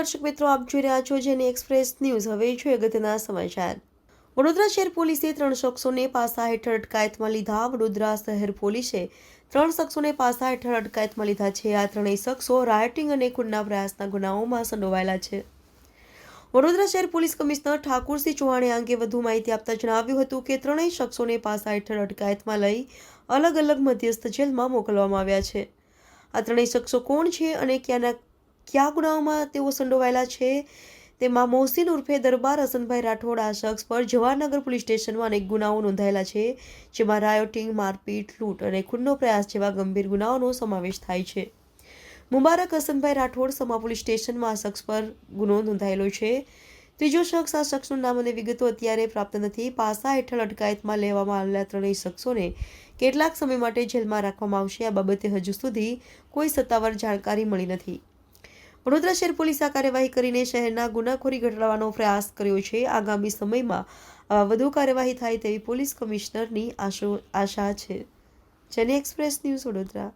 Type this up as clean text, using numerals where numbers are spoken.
દર્શક મિત્રો, આપ જોઈ રહ્યા છો જેની એક્સપ્રેસ ન્યૂઝ। હવે જોઈએ અગત્યના સમાચાર। વડોદરા શહેર પોલીસે 3 શખ્સોને પાસા હેઠળ અટકાયતમાં લીધા। વડોદરા શહેર પોલીસે 3 શખ્સોને પાસા હેઠળ અટકાયતમાં લીધા છે। આ ત્રણેય શખ્સો રાયોટિંગ અને ખૂનના પ્રયાસના ગુનાઓમાં સંડોવાયેલા છે। વડોદરા શહેર પોલીસ કમિશનર ઠાકુરસિંહ ચૌહાણે આ અંગે વધુ માહિતી આપતા જણાવ્યું હતું કે ત્રણેય શખ્સોને પાસા હેઠળ અટકાયતમાં લઈ અલગ અલગ મધ્યસ્થ જેલમાં મોકલવામાં આવ્યા છે। આ ત્રણેય શખ્સો કોણ છે અને કયા ગુનાઓમાં તેઓ સંડોવાયેલા છે તેમાં મોહસિન ઉર્ફે દરબાર હસનભાઈ રાઠોડ, આ શખ્સ પર જવાહરનગર પોલીસ સ્ટેશનમાં અનેક ગુનાઓ નોંધાયેલા છે, જેમાં રાયોટિંગ, મારપીટ, લૂંટ અને ખૂનનો પ્રયાસ જેવા ગંભીર ગુનાઓનો સમાવેશ થાય છે। મુબારક હસનભાઈ રાઠોડ સમા પોલીસ સ્ટેશનમાં આ શખ્સ પર ગુનો નોંધાયેલો છે। ત્રીજો શખ્સ, આ શખ્સનું નામ અને વિગતો અત્યારે પ્રાપ્ત નથી। પાસા હેઠળ અટકાયતમાં લેવામાં આવેલા ત્રણેય શખ્સોને કેટલાક સમય માટે જેલમાં રાખવામાં આવશે। આ બાબતે હજુ સુધી કોઈ સત્તાવાર જાણકારી મળી નથી। વડોદરા શહેર પોલીસે આ કાર્યવાહી કરીને શહેરના ગુનાખોરી ઘટાડવાનો પ્રયાસ કર્યો છે। આગામી સમયમાં વધુ કાર્યવાહી થાય તેવી પોલીસ કમિશનરની આશા છે। જેની એક્સપ્રેસ ન્યૂઝ, વડોદરા।